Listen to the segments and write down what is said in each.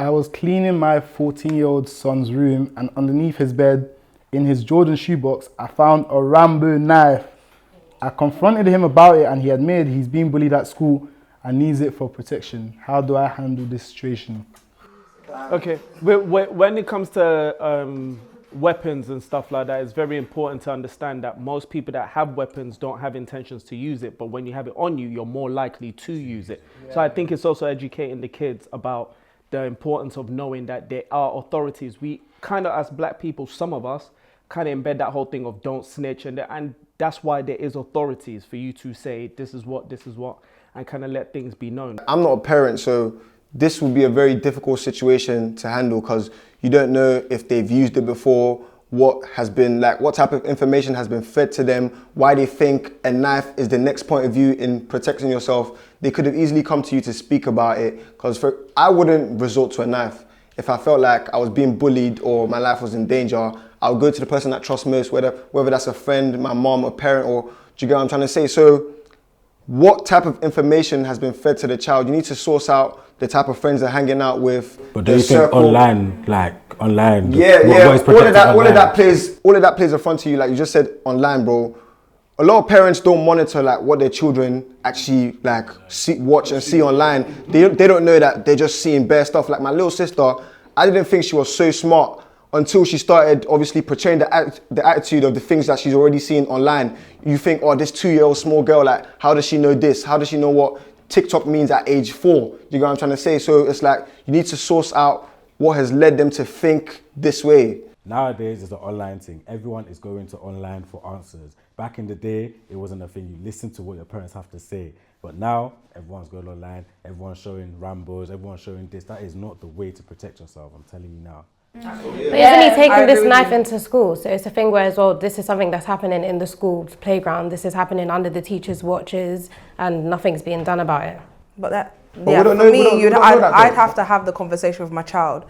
I was cleaning my 14-year-old son's room, and underneath his bed, in his Jordan shoebox, I found a Rambo knife. I confronted him about it, and he admitted he's being bullied at school and needs it for protection. How do I handle this situation? Okay, when it comes to weapons and stuff like that, it's very important to understand that most people that have weapons don't have intentions to use it, but when you have it on you, you're more likely to use it. Yeah. So I think it's also educating the kids about the importance of knowing that there are authorities. We kind of, as black people, some of us kind of embed that whole thing of don't snitch, and that's why there is authorities for you to say this is what, and kind of let things be known. I'm not a parent, so this would be a very difficult situation to handle because you don't know if they've used it before, what type of information has been fed to them, why they think a knife is the next point of view in protecting yourself. They could have easily come to you to speak about it, because I wouldn't resort to a knife. If I felt like I was being bullied or my life was in danger, I would go to the person that I trust most, whether that's a friend, my mom, a parent, or do you get what I'm trying to say? So what type of information has been fed to the child? You need to source out the type of friends they're hanging out with. But do you think online? Yeah. All of that plays in front of you. Like you just said, online, bro. A lot of parents don't monitor like what their children actually like watch and see online. They don't know that they're just seeing bare stuff. Like my little sister, I didn't think she was so smart until she started obviously portraying the attitude of the things that she's already seen online. You think, oh, this 2-year-old small girl, like, how does she know this? How does she know what TikTok means at age 4? You know what I'm trying to say? So it's like, you need to source out what has led them to think this way. Nowadays, it's an online thing. Everyone is going to online for answers. Back in the day, it wasn't a thing. You listen to what your parents have to say. But now, everyone's going online, everyone's showing Rambos, everyone's showing this. That is not the way to protect yourself, I'm telling you now. But isn't he taking this knife into school? So it's a thing where as well, this is something that's happening in the school playground. This is happening under the teachers' watches, and nothing's being done about it. But for me, I'd have to have the conversation with my child.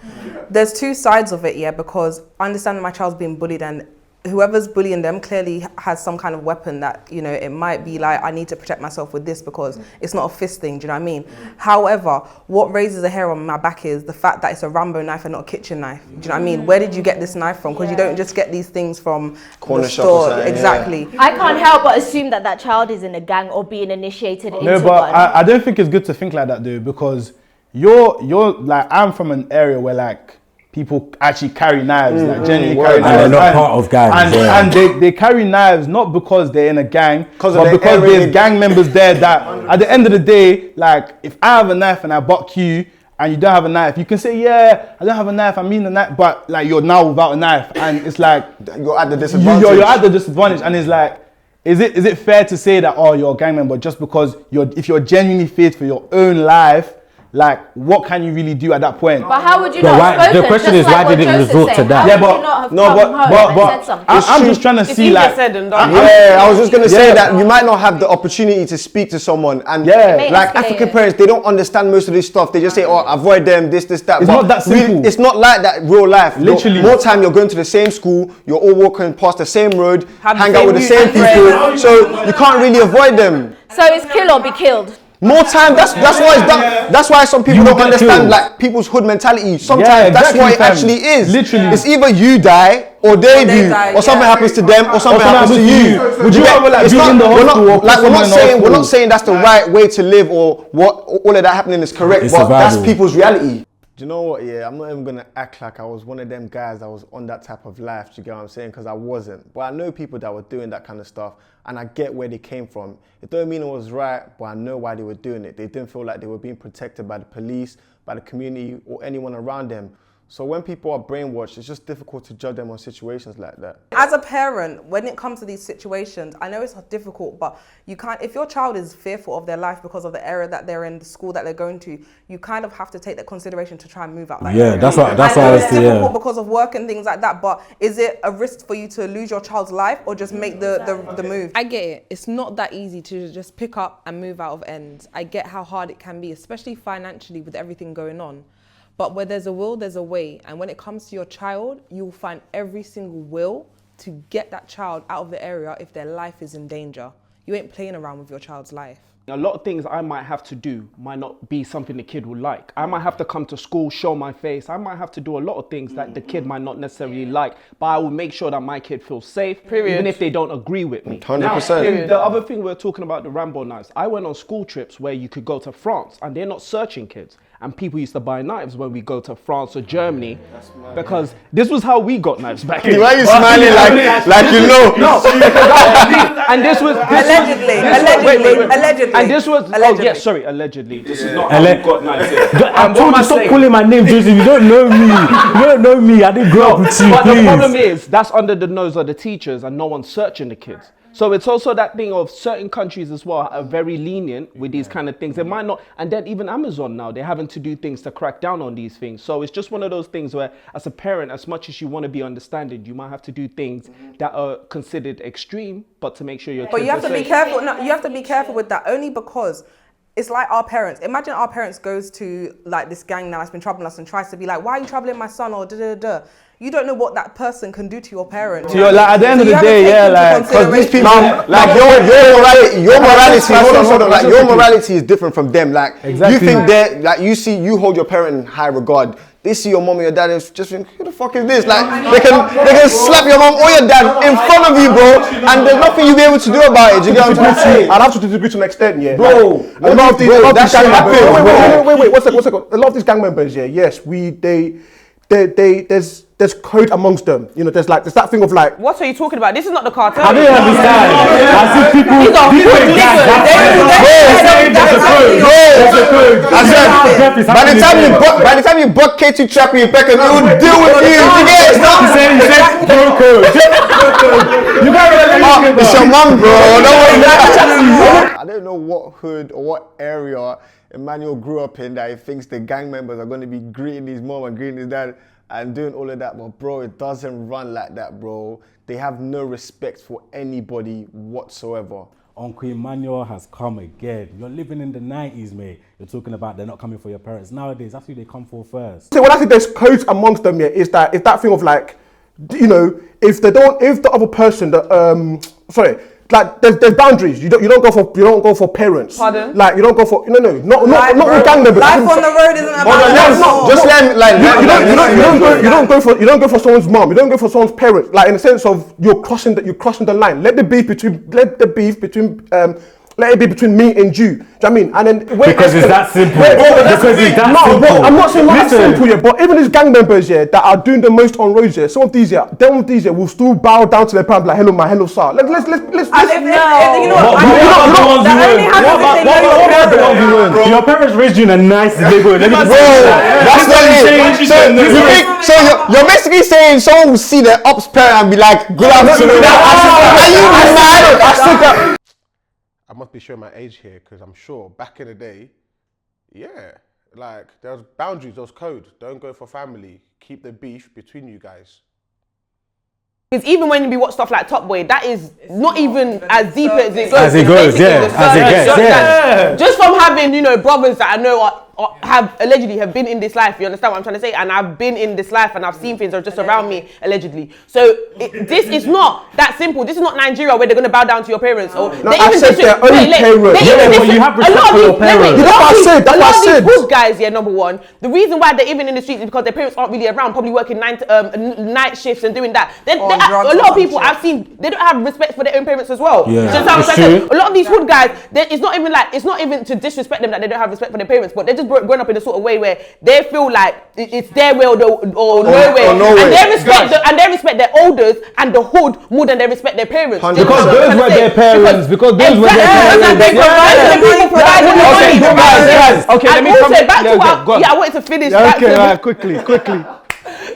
There's two sides of it, because I understand that my child's being bullied, and whoever's bullying them clearly has some kind of weapon that, it might be like, I need to protect myself with this because it's not a fist thing, do you know what I mean? However, what raises a hair on my back is the fact that it's a Rambo knife and not a kitchen knife. Do you know what I mean? Where did you get this knife from? Because you don't just get these things from corner the store. shop. Exactly. Yeah. I can't help but assume that child is in a gang or being initiated into one. No, but I don't think it's good to think like that, though, because you're like, I'm from an area where like, people actually carry knives, like genuinely carry knives. And they're not part of gangs. And they carry knives not because they're in a gang, but because there's gang members there that at the end of the day, like if I have a knife and I buck you and you don't have a knife, you can say, yeah, I don't have a knife, I mean a knife, but like you're now without a knife, and it's like you're at the disadvantage. You're at the disadvantage, and it's like, is it fair to say that, oh, you're a gang member just because if you're genuinely feared for your own life? Like, what can you really do at that point? But how would you not have spoken? The question is, why did it resort to that? Yeah, but I'm just trying to see, like, I was just gonna say that you might not have the opportunity to speak to someone, and like African parents, they don't understand most of this stuff. They just say, oh, avoid them, this, that. It's not that simple. Really, it's not like that real life. Literally, more time you're going to the same school, you're all walking past the same road, hang out with the same people, so you can't really avoid them. So it's kill or be killed. More time, that's why some people don't understand like people's hood mentality. Sometimes that's what it actually is. Literally, it's either you die or they do, or something happens to them, or something happens to you. Would you rather like be in the hospital? We're not saying that's the right way to live or what all of that happening is correct, but that's people's reality. Do you know what? Yeah, I'm not even gonna act like I was one of them guys that was on that type of life. Do you get what I'm saying? Because I wasn't. But I know people that were doing that kind of stuff, and I get where they came from. It don't mean it was right, but I know why they were doing it. They didn't feel like they were being protected by the police, by the community, or anyone around them. So when people are brainwashed, it's just difficult to judge them on situations like that. As a parent, when it comes to these situations, I know it's difficult, but you can't, if your child is fearful of their life because of the area that they're in, the school that they're going to, you kind of have to take that consideration to try and move out. That's why I was difficult because of work and things like that, but is it a risk for you to lose your child's life or just make the move? I get it. It's not that easy to just pick up and move out of ends. I get how hard it can be, especially financially with everything going on. But where there's a will, there's a way. And when it comes to your child, you'll find every single will to get that child out of the area if their life is in danger. You ain't playing around with your child's life. A lot of things I might have to do might not be something the kid will like. I might have to come to school, show my face. I might have to do a lot of things that the kid might not necessarily like, but I will make sure that my kid feels safe, even if they don't agree with me. 100%. Now, the other thing we're talking about, the Rambo knives. I went on school trips where you could go to France and they're not searching kids. And people used to buy knives when we go to France or Germany, because this was how we got knives back in. Why are you smiling like you know? No. And this was allegedly. And this was allegedly. This is not how we got knives here. I'm told you stop calling my name, Joseph. You don't know me. You don't know me. I didn't grow up with you. But the problem is that's under the nose of the teachers, and no one's searching the kids. So it's also that thing of certain countries as well are very lenient with these kind of things. They might not, and then even Amazon now, they're having to do things to crack down on these things. So it's just one of those things where, as a parent, as much as you want to be understanding, you might have to do things that are considered extreme, but to make sure you're. But you have to be careful. No, you have to be careful with that, only because it's like our parents. Imagine our parents goes to like this gang now that's been troubling us and tries to be like, why are you troubling my son, or da-da-da. You don't know what that person can do to your parent. So like, at the end of the day, because these people, like your morality is different from them. Like, you think that, like, you hold your parent in high regard. They see your mom or your dad and just think, who the fuck is this? Like, they can slap your mom or your dad in front of you, bro, and there's nothing you'll be able to do about it. Do you get what I'm saying? I'd have to disagree to an extent, yeah. Bro, a lot of these gang members. Wait, 1 second. A lot of these gang members, yeah, yes, there's code amongst them. You know, there's that thing of like. What are you talking about? This is not the cartel. I don't understand. I see people. These are people. By the time you buck K2 trap with your Beckham, he will deal with you. You get it? He said bro code. You got it's your mum, bro. I don't know what hood or what area Emmanuel grew up in that he thinks the gang members are going to be greeting his mom and greeting his dad and doing all of that, but bro, it doesn't run like that, bro. They have no respect for anybody whatsoever. Uncle Emmanuel has come again. You're living in the 90s, mate. You're talking about they're not coming for your parents. Nowadays, that's who they come for first. So when I think there's codes amongst them, yeah, is that thing of like, you know, if the other person like there's boundaries. You don't go for parents. Pardon? Like you don't go for not all gang members. Life on the road isn't about Just let me you don't go for someone's mom. You don't go for someone's parents. Like in the sense of you're crossing the line. Let it be between me and you. Do you know what I mean? And then because it's that simple. Simple. I'm not saying that's simple yet, but even these gang members that are doing the most on roads some of these will still bow down to their parents like hello sir. Let's Your parents raised you in a nice neighborhood. That's not it. So you're basically saying someone will see their ops parent and be like, good afternoon. Are you mad? I must be showing my age here because I'm sure back in the day, yeah, like there was boundaries, there was code. Don't go for family. Keep the beef between you guys. Because even when we watch stuff like Top Boy, that is not even as deep as it goes. As it goes, yeah. As it gets, yeah. Just from having, brothers that I know have allegedly been in this life, you understand what I'm trying to say? And I've been in this life and I've seen things that are just around me, allegedly. So this is not that simple. This is not Nigeria where they're going to bow down to your parents. Or no, I said their own parents. You have respect for your parents. A lot of these good guys, number one, the reason why they're even in the streets is because their parents aren't really around, probably working night shifts and doing that. A lot of people I've seen, they don't have respect for their own parents as well. Yeah. A lot of these hood guys, it's not even to disrespect them that they don't have respect for their parents, but they're just growing up in a sort of way where they feel like it's their way or no way. And they respect their elders and the hood more than they respect their parents. Because those were their parents. Okay, let me come back to I wanted to finish. Quickly.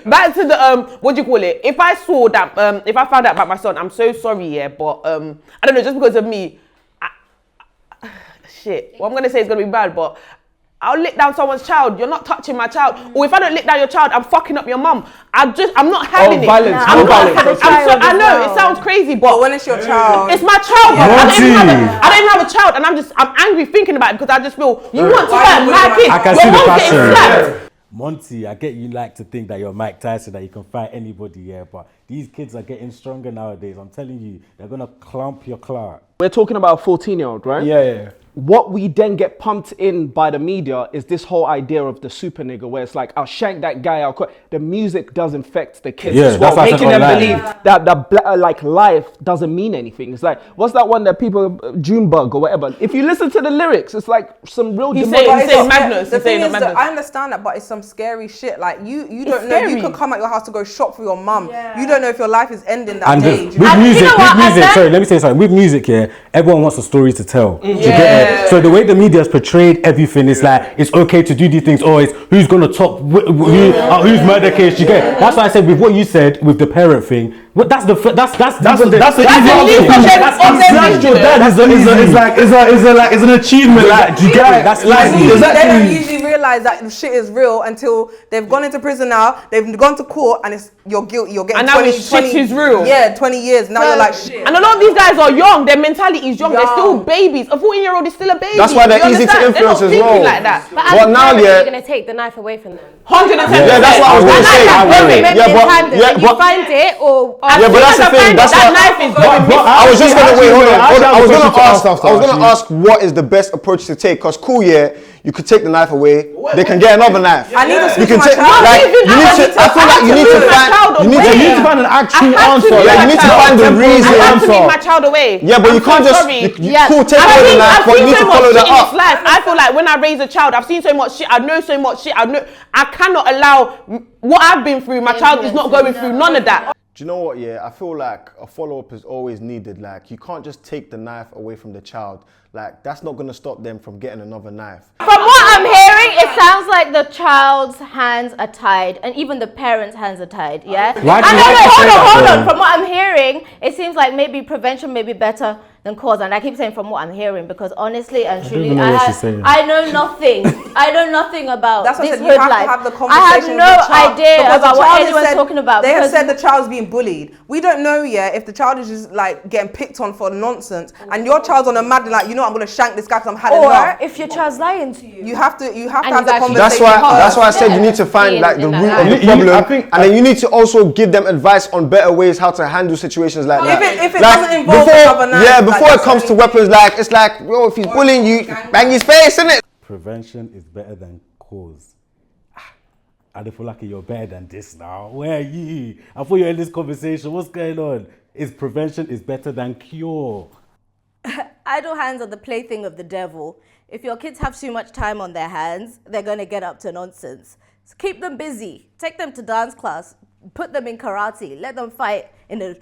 Back to the what do you call it? If I saw that, if I found out about my son, I'm so sorry, but I don't know, just because of me, what I'm gonna say is gonna be bad, but I'll lick down someone's child. You're not touching my child. Or if I don't lick down your child, I'm fucking up your mum. I'm not having it. I know it sounds crazy, but when it's your child, it's my child. I don't even have a child, and I'm angry thinking about it because I just feel you want to hurt my kid. I can see the passion. Monty, I get you like to think that you're Mike Tyson, that you can fight anybody, but these kids are getting stronger nowadays. I'm telling you, they're gonna clump your clock. We're talking about a 14-year-old, right? Yeah. what we then get pumped in by the media is this whole idea of the super nigga, where it's like, I'll shank that guy. The music does infect the kids as well, making them believe that like life doesn't mean anything. It's like, what's that one that people, Junebug or whatever? If you listen to the lyrics, it's like some real. He's saying madness. The thing is that I understand that, but it's some scary shit. Like you don't know. You could come at your house to go shop for your mum. Yeah. You don't know if your life is ending that day. With music, sorry, let me say something. With music, everyone wants a story to tell. Do you get it? So the way the media has portrayed everything, it's like it's okay to do these things. Or it's who's gonna top who's murder case. You get it? That's why I said with what you said with the parent thing. Well, that's the easy it's an achievement. Like, do you get it? That's easy. They don't usually realize that the shit is real until they've gone into prison now. They've gone to court and it's you're guilty. You're getting and 20 shit is real. Yeah, 20 years. Now you're like shit. And a lot of these guys are young. Their mentality is young. They're still babies. A 14-year-old is still a baby. That's why they're easy to influence as well. Like that. But as now, you're going to take the knife away from them. 110%. Yeah, that's what I was going to say. You find it or yeah, but that's the thing. That's that knife is going. I was just going to wait. Hold on. I was going to ask what is the best approach to take? Because you could take the knife away. They can get another knife. I need to speak to my child. I feel like you need to find an actual answer. You need to find the reason. I have to leave my child away. Yeah, but you can't just take away the knife, but you need to follow that up. I feel like when I raise a child, I've seen so much shit. I know so much shit. I cannot allow what I've been through. My child is not going through none of that. Do you know what? Yeah, I feel like a follow-up is always needed. Like, you can't just take the knife away from the child. Like, that's not going to stop them from getting another knife. From what I'm hearing, it sounds like the child's hands are tied, and even the parents' hands are tied. Yeah. Hold on. From what I'm hearing, it seems like maybe prevention may be better than cause, and I keep saying from what I'm hearing because honestly and truly, I know nothing. I know nothing about this hood life. I have no idea about what anyone's talking about. They have said the child's being bullied. We don't know yet if the child is just like getting picked on for nonsense, and your child's on a mad like, you know, I'm gonna shank this guy because I'm had enough. Or if your child's lying to you, you have to have the conversation. That's why I said you need to find like the root of the problem, and then you need to also give them advice on better ways how to handle situations like that. If it doesn't involve another knife, before it comes to weapons, like it's like, yo, if he's bullying you, bang his face, innit? Prevention is better than cause. I don't feel like you're better than this now. Where are you? I thought you were in this conversation. What's going on? Prevention is better than cure. Idle hands are the plaything of the devil. If your kids have too much time on their hands, they're going to get up to nonsense. So keep them busy. Take them to dance class. Put them in karate. Let them fight in a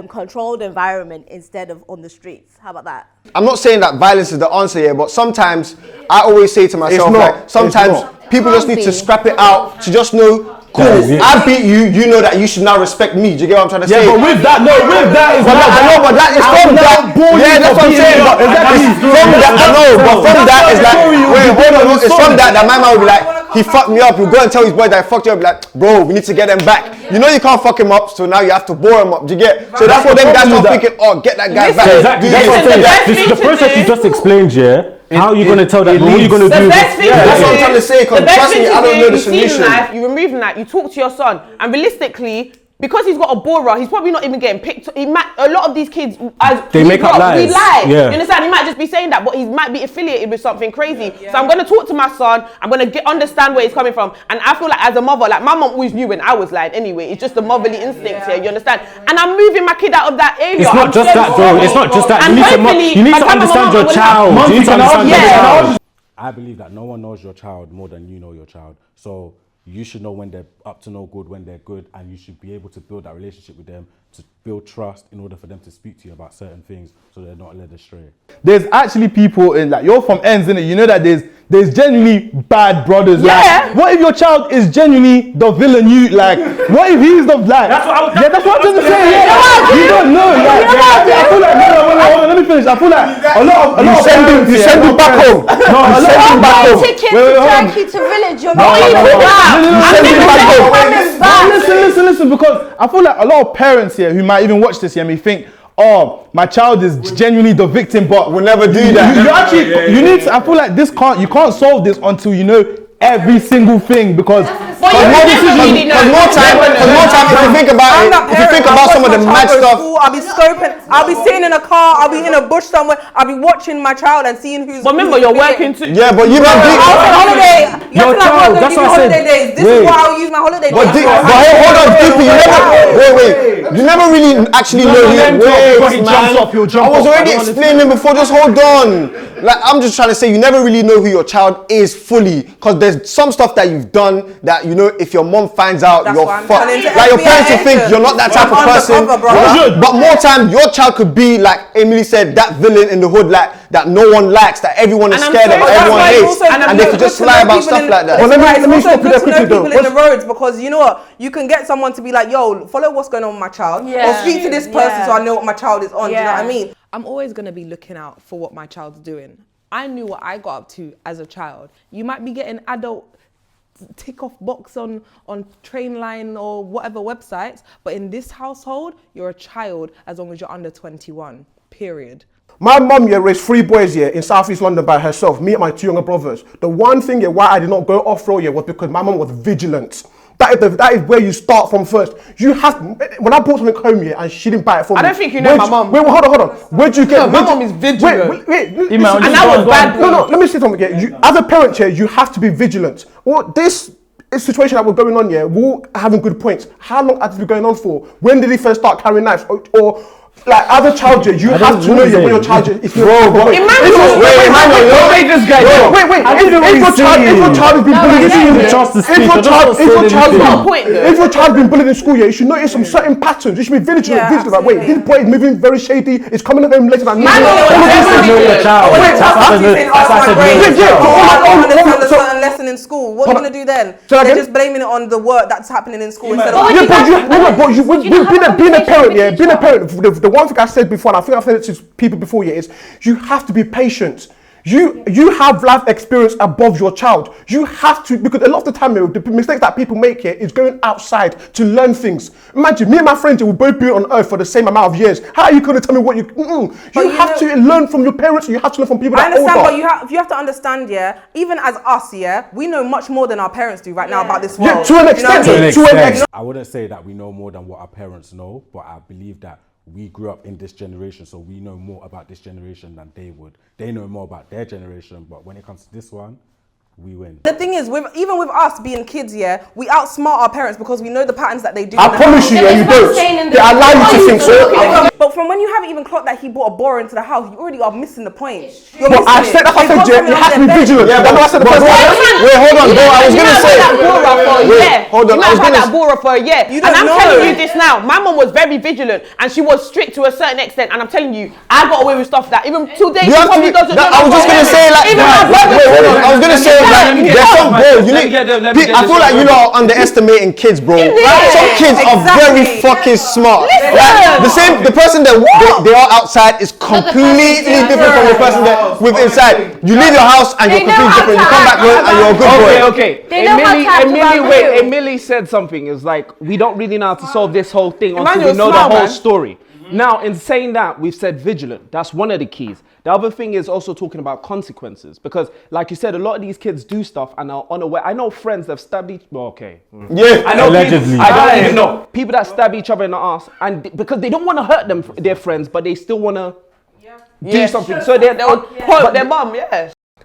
controlled environment instead of on the streets. How about that? I'm not saying that violence is the answer here, but sometimes I always say to myself, like, sometimes people just need to scrap it out to just know, cool, I beat you, you know that you should now respect me. Do you get what I'm trying to say? Yeah, but with that is I know, but that is from that. Yeah, that's what I'm saying. But from that, I know, but from that is like, wait, hold on, it's from that my man will be like, he fucked me up. You go and tell his boy that I fucked you up. Like, bro, we need to get them back. You know you can't fuck him up, so now you have to bore him up. Do you get? So that's what them guys are thinking. Oh, get that guy back. Exactly. The process you just explained, how are you going to tell that? What are you going to do? That's what I'm trying to say. Because trust me, I don't know the solution. You remove the knife. You talk to your son, and realistically, because he's got a borer, he's probably not even getting picked. A lot of these kids, they make up lies. We lie. Yeah. You understand? He might just be saying that, but he might be affiliated with something crazy. Yeah. So I'm going to talk to my son. I'm going to understand where he's coming from. And I feel like as a mother, like my mom always knew when I was lying anyway. It's just the motherly instinct here. You understand? And I'm moving my kid out of that area. It's not just that, bro. It's not just that. You need to understand your child. You need to understand your child. I believe that no one knows your child more than you know your child. So you should know when they're up to no good, when they're good, and you should be able to build that relationship with them, to build trust in order for them to speak to you about certain things so they're not led astray. There's actually people in, like, you're from ends, innit? You know that there's genuinely bad brothers. Yeah. Like, what if your child is genuinely the villain? What if he's the like? That's what I'm trying to say. Yeah. You don't know. I feel like let me finish. I feel like a lot of you send him back home. No, a lot of back home. Ticket to Turkey to village. You're not even Listen, because I feel like a lot of parents here who might even watch this here may think, oh, my child is genuinely the victim, but we'll never do that. You need to, I feel like you can't solve this until you know every single thing, because Because more time, if you think about it, if you think about some of the mad stuff. I'll be scoping, I'll be sitting in a car, I'll be in a bush somewhere, I'll be watching my child and seeing who's. But remember, you're working too. Yeah, but you don't do holiday. Your child, that's what I said. Holiday days. This is what I'll use my holiday days. But hold on, DP, you never really actually know who I was already explaining before, just hold on. Like, I'm just trying to say, you never really know who your child is fully, because there's some stuff that you've done that, you know, if your mom finds out, you're fucked. Like, your parents will think you're not that type of person. But more time, your child could be, like Emily said, that villain in the hood, like, that no one likes, that everyone is scared of, everyone hates, and they could just lie about stuff like that. Well, let me stop you there quickly though. People in the roads, because you know what, you can get someone to be like, yo, follow what's going on with my child, or speak to this person so I know what my child is on. Do you know what I mean? I'm always going to be looking out for what my child's doing. I knew what I got up to as a child. You might be getting adult tick off box on Trainline or whatever websites, but in this household, you're a child as long as you're under 21, period. My mum raised 3 boys in South East London by herself, me and my 2 younger brothers. The one thing why I did not go off-road was because my mum was vigilant. That is where you start from first. You have, when I bought something home and she didn't buy it for me. I don't think you know my mum. Wait, hold on. Where'd you get? My mum is vigilant. Wait. And that was bad. No. Let me say something. As a parent you have to be vigilant. Well, this situation that we're going on we're all having good points. How long has it been going on for? When did he first start carrying knives? Or like, as a child, you have to know when your child is. Wait. If your child has been bullied in school, you should notice some certain patterns. You should be vigilant. Like, wait, this boy is moving very shady. It's coming home later than me. Certain lesson in school. What are you gonna do then? They're just blaming it on the work that's happening in school instead of. Being a parent, the one thing I said before, and I think I've said it to people before, is you have to be patient. You have life experience above your child. You have to, because a lot of the time, the mistakes that people make here is going outside to learn things. Imagine, me and my friends will both be on earth for the same amount of years. How are you going to tell me what you... You have to learn from your parents, you have to learn from people that are older. I understand, but you have to understand, even as us, we know much more than our parents do right now about this world. Yeah, to an extent. I wouldn't say that we know more than what our parents know, but I believe that we grew up in this generation, so we know more about this generation than they would. They know more about their generation, but when it comes to this one, we win. The thing is, even with us being kids, we outsmart our parents because we know the patterns that they do. I promise you, you don't. They allow you to think so. But from when you haven't even clocked that he brought a boar into the house, you already are missing the point. But I said, you have to be vigilant. Yeah, but wait, hold on, bro. I was gonna say. Hold on, I was gonna. Bora for a year. And I'm telling you this now. My mom was very vigilant, and she was strict to a certain extent. And I'm telling you, I got away with stuff that even today she probably doesn't know. I was just gonna say, like, I was gonna say, like, there's some, bro. I feel like you lot are underestimating kids, bro. Some kids are very fucking smart. Like, the person that they are outside is completely different from the person that with inside. You leave your house and you're completely different. You come back home and you're a good boy. Okay. Emily said something. It's like, we don't really know how to solve this whole thing until we know the whole story. Now, in saying that, we've said vigilant. That's one of the keys. The other thing is also talking about consequences. Because, like you said, a lot of these kids do stuff and are unaware. I know friends that have stabbed each... Well, okay. Yeah, I know allegedly. I don't even know. People that stab each other in the ass. And because they don't want to hurt their friends, but they still want to do something. So they would point their mum,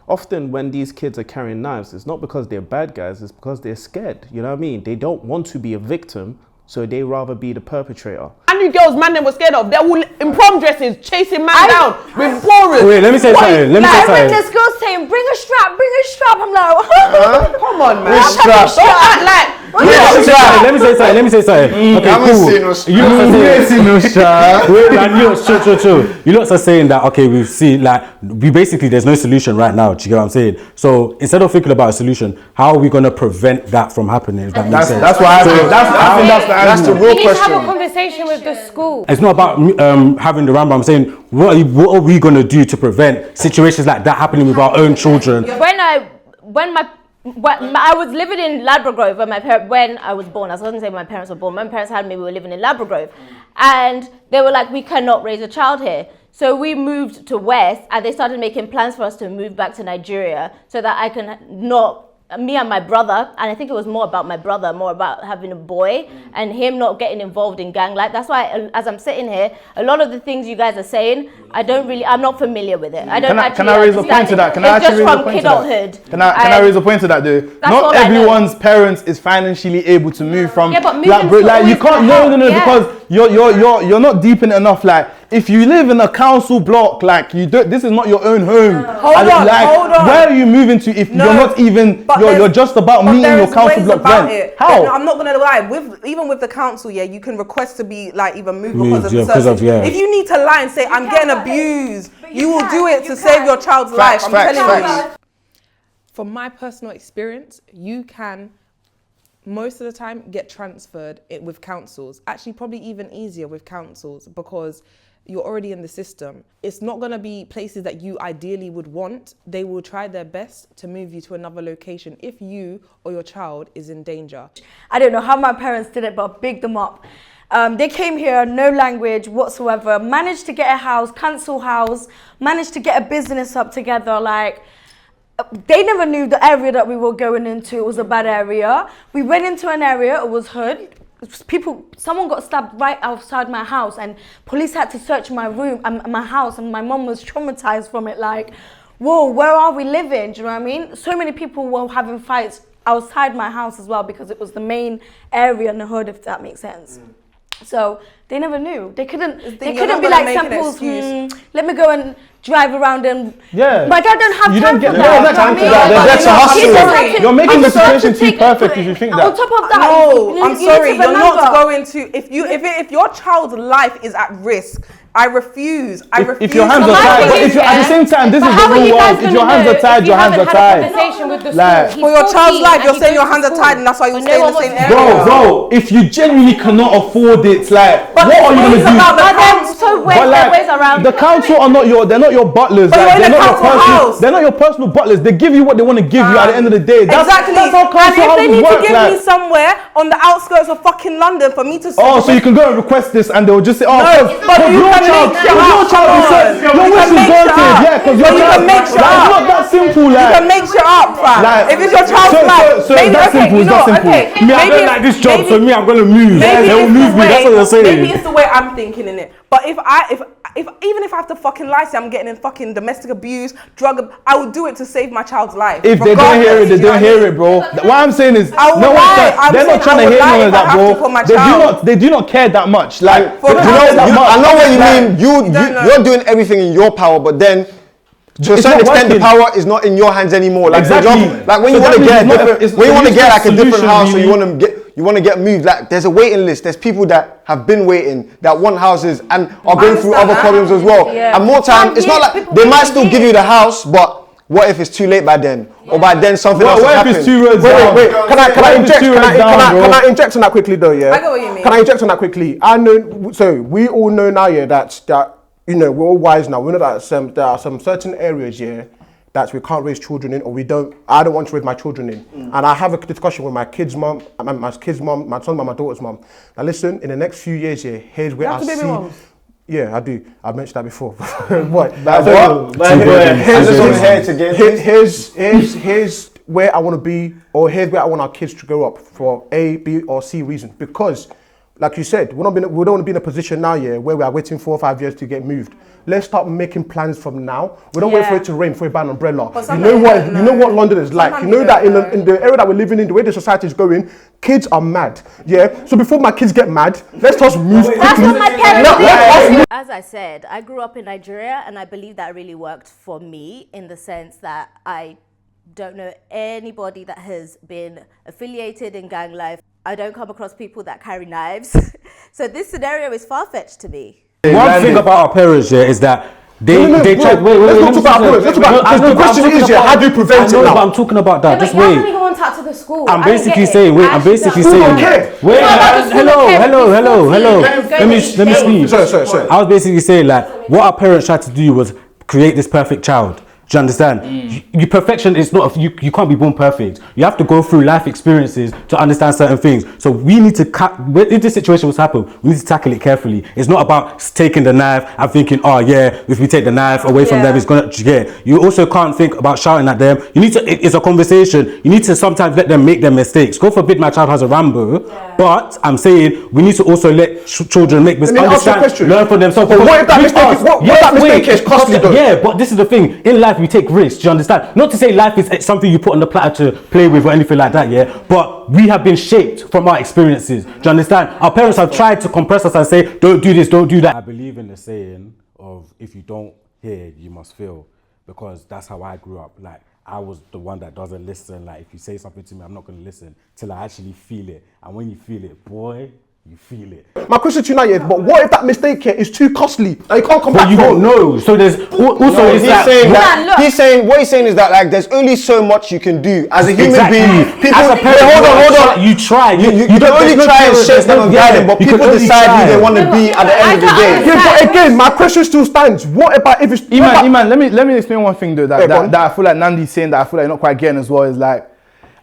Often when these kids are carrying knives, it's not because they're bad guys. It's because they're scared. You know what I mean? They don't want to be a victim. So they rather be the perpetrator. I knew girls man them were scared of. They will in prom dresses chasing man down with borers. Wait, let me say something. When this girl's saying, bring a strap, I'm like, come on, man. Which strap? Don't act like. Let me say something. Okay, cool. You haven't seen no strap. Wait, man, chill. You lot are saying that, okay, we've seen, like, there's no solution right now. Do you get what I'm saying? So instead of thinking about a solution, how are we going to prevent that from happening? If that makes sense. That's why I think that's the real question. We need to have a conversation with the school. It's not about having the Rambo. I'm saying, what are we going to do to prevent situations like that happening with our own children? When I was living in Ladbroke when I was born. I was going to say my parents were born. My parents had me. We were living in Ladbroke, and they were like, "We cannot raise a child here." So we moved to West, and they started making plans for us to move back to Nigeria so that I can not me and my brother, and I think it was more about my brother, more about having a boy and him not getting involved in gang life. That's why, as I'm sitting here, a lot of the things you guys are saying, I'm not familiar with it. I don't Can I raise a point to that? Can I actually raise a point to that? Can I raise a point to that, though? Not everyone's parents is financially able to move from. Yeah, but moving like you can't. No, because you're not deep in it enough. Like if you live in a council block, like you don't. This is not your own home. Hold on. Where are you moving to if you're not even? You're just about meeting your council block rent. How? I'm not gonna lie. Even with the council, you can request to be like even moved because of If you need to lie and say I'm getting abused, you will do it to save your child's life. I'm telling you. From my personal experience, you can most of the time get transferred with councils. Actually, probably even easier with councils because you're already in the system. It's not going to be places that you ideally would want. They will try their best to move you to another location if you or your child is in danger. I don't know how my parents did it, but I bigged them up. They came here, no language whatsoever, managed to get a house, council house, managed to get a business up together. Like, they never knew the area that we were going into. It was a bad area. We went into an area, it was hood. Someone got stabbed right outside my house and police had to search my room and my house, and my mom was traumatized from it. Like, whoa, where are we living? Do you know what I mean? So many people were having fights outside my house as well because it was the main area in the hood, if that makes sense. So they never knew. They couldn't be like samples. Let me go and drive around and my dad don't have time for that. That's a hustle. You're making the situation too perfect if you think that. On top of that, no, I'm sorry. You're not going to. If your child's life is at risk, I refuse. If your hands are tied, but if you're at the same time, this is the real world. If your hands are tied, your hands are tied. For your child's life, you're saying your hands are tied, and that's why you stay in the same area. Bro, if you genuinely cannot afford it, like, what are you gonna do? The council are not they're not your butlers. They're not your personal butlers. They give you what they want to give you at the end of the day. Exactly. That's how council and if they need work, to give me somewhere on the outskirts of fucking London for me to. So you can go and request this, and they'll just say, your child is your wish is granted. Because your child. It's not that simple. You can make shit up, fam. If it's your child's life, so that's simple. It's not simple. Me, I don't like this job, so me, I'm gonna move. They will move me. That's what you're saying. Maybe it's the way I'm thinking in it. But even if I have to fucking lie, say I'm getting in fucking domestic abuse, I would do it to save my child's life. If they don't hear it, they don't hear it, bro. What I'm saying is, they're not trying to hear none of that, bro. They do not care that much. Like, I know what you mean. You're doing everything in your power, but then to a certain extent, the power is not in your hands anymore. Like, exactly. Like when you want to get like a different house, or you want to get moved. Like, there's a waiting list. There's people that have been waiting, that want houses and are going through other problems as well. And more time, it's not like they might still give you the house, but what if it's too late by then? Or by then something else has happened? What if it's 2 roads down? Wait. Can I inject on that quickly though? Yeah. I get what you mean. Can I inject on that quickly? I know. So we all know now, that we're all wise now. We know that there are some certain areas that we can't raise children in, or I don't want to raise my children in. And I have a discussion with my kid's mum, my son's mum, my daughter's mum. Now listen, in the next few years, here's where I see. Yeah, I do. I've mentioned that before. What? Here's where I want to be, or here's where I want our kids to grow up for A, B, or C reason. Because, like you said, we don't want to be in a position now, where we are waiting 4 or 5 years to get moved. Let's start making plans from now. We don't wait for it to rain, for it to buy an umbrella. You know what London is like. You know that in the area that we're living in, the way the society is going, kids are mad. Yeah. So before my kids get mad, let's just move quickly. That's what my parents did. As I said, I grew up in Nigeria, and I believe that really worked for me in the sense that I don't know anybody that has been affiliated in gang life. I don't come across people that carry knives. So this scenario is far-fetched to me. One thing about our parents is that they try. Let's talk about parents. The question is how do you prevent it now? I'm talking about that. Just wait. How can you go on to the school? I'm basically saying. Hello. Let me speak. Sorry. I was basically saying, like, what our parents tried to do was create this perfect child. Do you understand? Perfection is not, you can't be born perfect. You have to go through life experiences to understand certain things. So we need to, if this situation was happen, we need to tackle it carefully. It's not about taking the knife and thinking, oh yeah, if we take the knife away from them, it's gonna, You also can't think about shouting at them. You need to, it's a conversation. You need to sometimes let them make their mistakes. God forbid my child has a Rambo, but I'm saying we need to also let children make mistakes, learn for themselves. But what if that mistake is costly though? Yeah, but this is the thing. In life, we take risks. Do you understand? Not to say life is something you put on the platter to play with or anything like that, yeah? But we have been shaped from our experiences. Do you understand? Our parents have tried to compress us and say, don't do this, don't do that. I believe in the saying of, if you don't hear, you must feel. Because that's how I grew up. Like, I was the one that doesn't listen. Like, if you say something to me, I'm not going to listen till I actually feel it. And when you feel it, boy, you feel it. My question to you now is, but what if that mistake here is too costly and you can't come back? But you don't know. So there's also he's saying what he's saying is that like there's only so much you can do as a human being. People, as a parent, hold on. You try. You can only try and shape them and guide them, but people decide who they want to be at the end of the day. Yeah, but again, my question still stands. What about if it's Iman, let me explain one thing though that I feel like Nandi's saying that I feel like you're not quite getting as well, is like,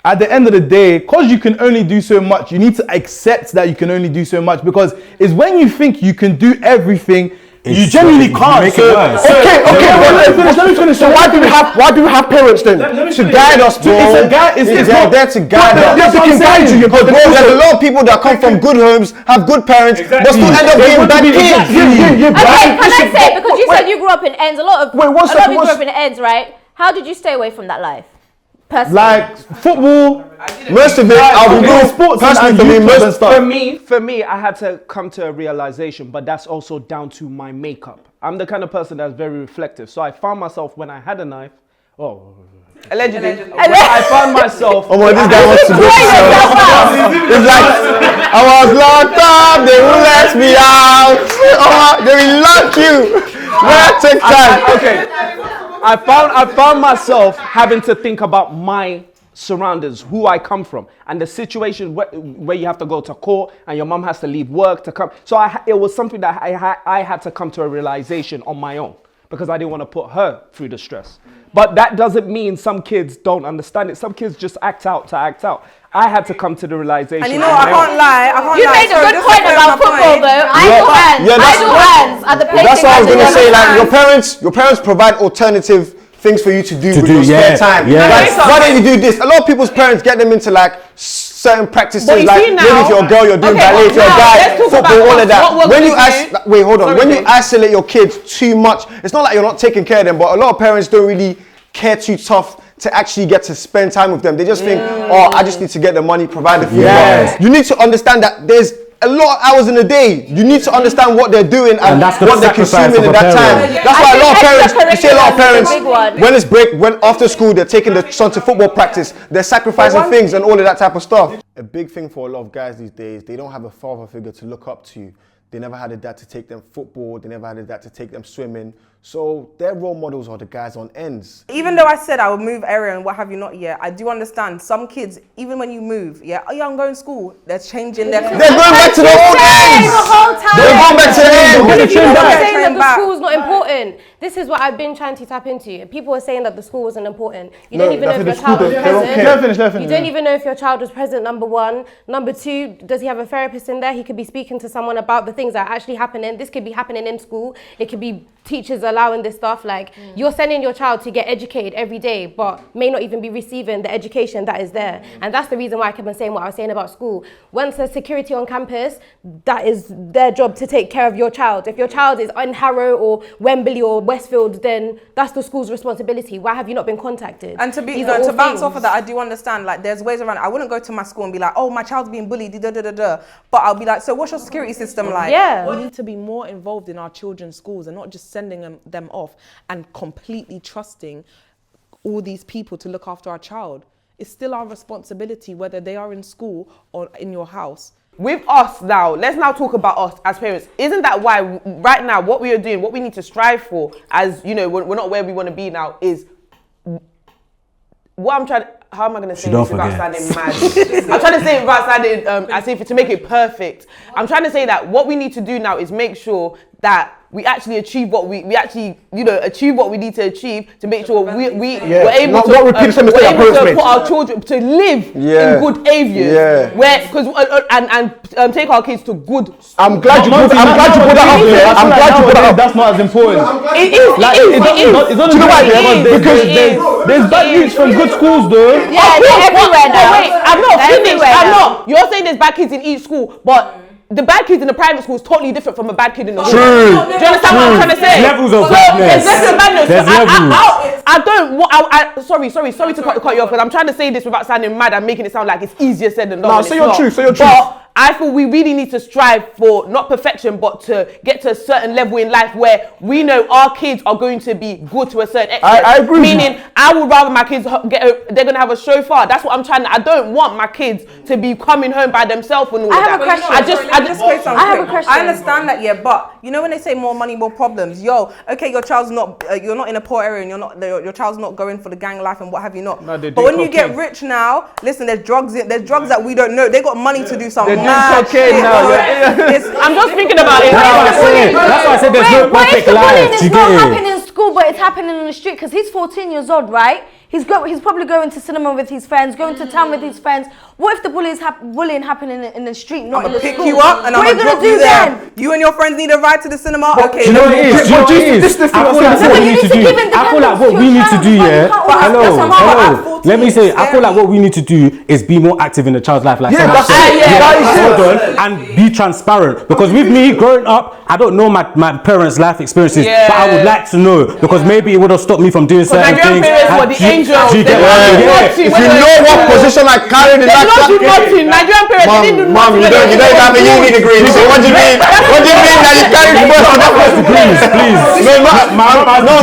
at the end of the day, because you can only do so much, you need to accept that you can only do so much, because it's when you think you can do everything, you genuinely can't. Okay, let me finish. So why do we have parents then? To guide us, bro. They're there to guide us. They can guide you, but there's a lot of people that come from good homes, have good parents, but still end up being bad kids. Okay, can I say, because you said you grew up in ends, a lot of people grew up in ends, right? How did you stay away from that life? Personally. Like football, most of it, I'll be doing sports. Personally, for me, I had to come to a realization, but that's also down to my makeup. I'm the kind of person that's very reflective, so I found myself when I had a knife. Allegedly. I found myself. Oh my, this guy wants to go to It's like I was locked up, they won't let me out. Oh, they will lock you. Take time. Okay. I found myself having to think about my surroundings, who I come from, and the situation where you have to go to court and your mom has to leave work to come. So it was something that I had to come to a realization on my own, because I didn't want to put her through the stress. But that doesn't mean some kids don't understand it. Some kids just act out to act out. I had to come to the realization. And you know, I can't lie. You made a good point about football, though. Idle hands are the places. That's what I was gonna say. Like your parents provide alternative things for you to do with your spare time. Like, why don't you do this? A lot of people's parents get them into like certain practices, like maybe if you're a girl, you're doing ballet, if you're a guy, football, all of that. When you isolate your kids too much, it's not like you're not taking care of them, but a lot of parents don't really care too tough to actually get to spend time with them. They just think, oh, I just need to get the money, provide the food. Yes. You need to understand that there's a lot of hours in a day. You need to understand what they're doing and what they're consuming in that time. That's why a lot of parents, you see a lot of parents, when it's break, when after school, they're taking the son to football practice, they're sacrificing things and all of that type of stuff. A big thing for a lot of guys these days, they don't have a father figure to look up to. They never had a dad to take them football. They never had a dad to take them swimming. So their role models are the guys on ends. Even though I said I would move area and what have you not yet, I do understand some kids, even when you move, I'm going to school, they're changing their... They're going back to the old ends! The whole time. They're going back to the ends! People are saying that the school's not important. This is what I've been trying to tap into. People are saying that the school wasn't important. You don't even know if your child was present. You don't even know if your child was present, number one. Number two, does he have a therapist in there? He could be speaking to someone about the things that are actually happening. This could be happening in school. It could be teachers allowing this stuff. Like, you're sending your child to get educated every day, but may not even be receiving the education that is there. And that's the reason why I kept on saying what I was saying about school. Once there's security on campus, that is their job to take care of your child. If your child is in Harrow or Wembley or Westfield, then that's the school's responsibility. Why have you not been contacted? And to bounce off of that, I do understand, like, there's ways around it. I wouldn't go to my school and be like, oh, my child's being bullied, but I'll be like, so what's your security system like? We need to be more involved in our children's schools and not just sending them off and completely trusting all these people to look after our child. It's still our responsibility, whether they are in school or in your house. With us now, let's now talk about us as parents. Isn't that why right now what we are doing, what we need to strive for, as you know, we're not where we want to be now, is what I'm trying to, how am I going to say this without sounding mad? I'm trying to say it without sounding, as if to make it perfect. I'm trying to say that what we need to do now is make sure that we actually achieve what we actually, achieve what we need to achieve to make sure we're able to put our children to live in good behaviours, and take our kids to good. I'm glad you put that up there. I'm glad you put that up. That's not as important. It is. It's not because there's bad kids from good schools though. Yeah, they're everywhere now. Wait, I'm not finished. I'm not. You're saying there's bad kids in each school, but the bad kids in the private school is totally different from a bad kid in the hood. True. Do you understand what I'm trying to say? Levels of badness. There's levels. I don't. Sorry to cut you off, because I'm trying to say this without sounding mad and making it sound like it's easier said than done. No, say your truth. But I feel we really need to strive for not perfection, but to get to a certain level in life where we know our kids are going to be good to a certain extent. I agree. Meaning, I would rather my kids they're going to have a chauffeur. That's what I'm trying to. I don't want my kids to be coming home by themselves and all I have a question. I have a question. I understand that, but you know when they say more money, more problems. Okay, your child's not. You're not in a poor area, and your child's not going for the gang life and what have you not. No, but when you get rich now, listen, there's drugs that we don't know. They got money to do something. Cocaine now. I'm just thinking about it. That's why I said there's no perfect life. It's not happening in school, but it's happening in the street, because he's 14 years old, right? He's probably going to cinema with his friends, going to town with his friends. What if the bullying happening in the street, not in the school? I'm gonna pick you up and I'm gonna drop you there. You and your friends need a ride to the cinema. Okay. Do you know what it is? I feel like what we need to do. I feel like what we need to do. Hello. Let me say, I feel like what we need to do is be more active in the child's life. Like hold on, and be transparent. Because with me growing up, I don't know my parents' life experiences, but I would like to know, because maybe it would have stopped me from doing certain things. If you know what position I carried in that class. Nigerian parents didn't do Mom, you don't have a uni degree. So what do you mean? What do you mean that you carried first degrees? Please. No,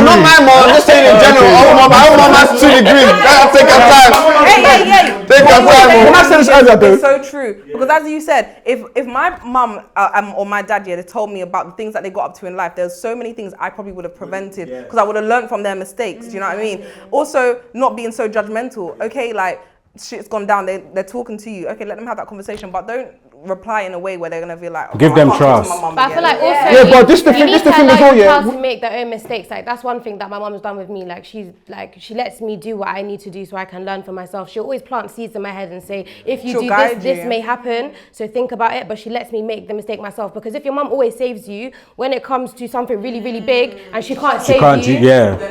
not my mom. I'm just saying in general. My own mom has 2 degrees. Take your time. Hey. Take your time. Can I say this earlier though? It's so true, because as you said, if my mum or my dad they told me about the things that they got up to in life, there's so many things I probably would have prevented, because I would have learned from their mistakes. Do you know what I mean? Also, not being so judgmental. Okay, like shit's gone down, they're talking to you. Okay, let them have that conversation, but don't reply in a way where they're gonna be like, give them trust. But I feel like also but this the thing as well, child to make their own mistakes. Like that's one thing that my mom's done with me. Like she lets me do what I need to do so I can learn for myself. She'll always plant seeds in my head and say, if you do this, this may happen. So think about it. But she lets me make the mistake myself, because if your mom always saves you when it comes to something really, really big, and she can't save you.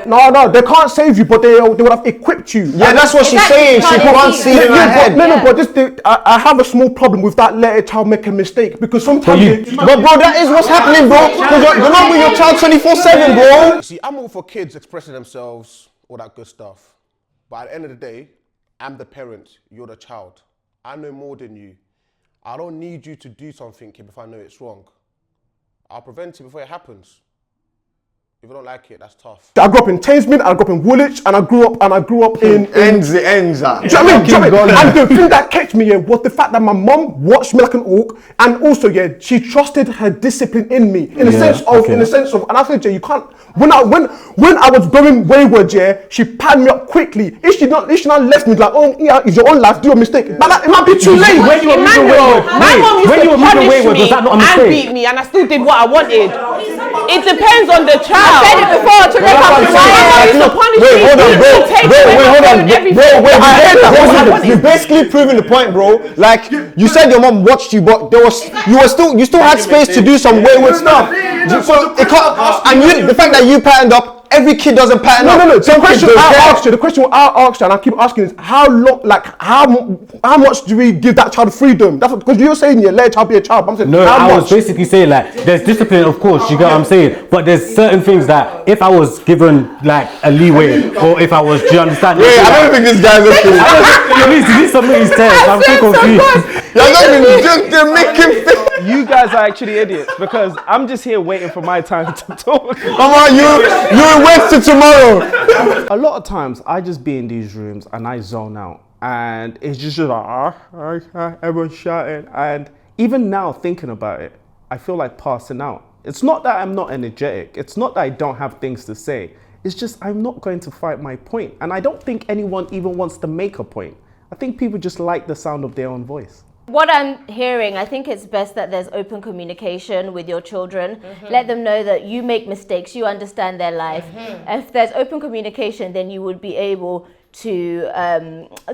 No, they can't save you, but they would have equipped you. Yeah, that's what she's saying. She can't see in her head. But I have a small problem with that. Let a child make a mistake, because sometimes. But bro, that is what's happening, bro. Because you're not with your child 24/7, bro. See, I'm all for kids expressing themselves, all that good stuff. But at the end of the day, I'm the parent. You're the child. I know more than you. I don't need you to do something if I know it's wrong. I'll prevent it before it happens. If you don't like it, that's tough. I grew up in Thamesmead, I grew up in Woolwich, and I grew up in ends. Do you know what I mean? And the thing that kept me was the fact that my mum watched me like an orc, and also she trusted her discipline in me, in the sense of, and I said, you can't. When I was going wayward, she patted me up quickly. If she not left me like, it's your own life, do your mistake. But it might be too late. When you were moving wayward, was that not a mistake? And beat me, and I still did what I wanted. It depends on the child. I said it before. Wait, you're basically proving the point, bro. Like you said, your mom watched you, but you still had space to do some wayward stuff. So it can't. And the fact that you patterned up. Every kid doesn't pattern up. No. The question I asked you, and I keep asking is how much do we give that child freedom? That's because you're saying let a child be a child. I'm saying I was basically saying there's discipline, of course. You get what I'm saying, but there's certain things that if I was given like a leeway, or if I was, do you understand? Wait, I don't think this guy's listening. He needs submit his test. I'm so confused. They're making. You guys are actually idiots, because I'm just here waiting for my time to talk. Come on, you wait till tomorrow. A lot of times I just be in these rooms and I zone out, and it's just like everyone's shouting, and even now thinking about it, I feel like passing out. It's not that I'm not energetic. It's not that I don't have things to say. It's just I'm not going to fight my point, and I don't think anyone even wants to make a point. I think people just like the sound of their own voice. What I'm hearing, I think it's best that there's open communication with your children. Let them know that you make mistakes, you understand their life. If there's open communication, then you would be able to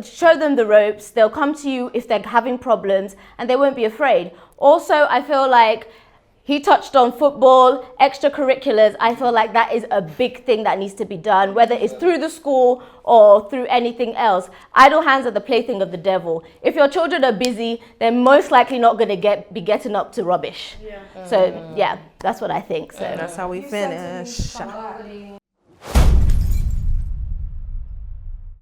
show them the ropes. They'll come to you if they're having problems and they won't be afraid. Also, I feel like he touched on football, extracurriculars. I feel like that is a big thing that needs to be done, whether it's through the school or through anything else. Idle hands are the plaything of the devil. If your children are busy, they're most likely not going to be getting up to rubbish. So yeah, that's what I think. So that's how we finish.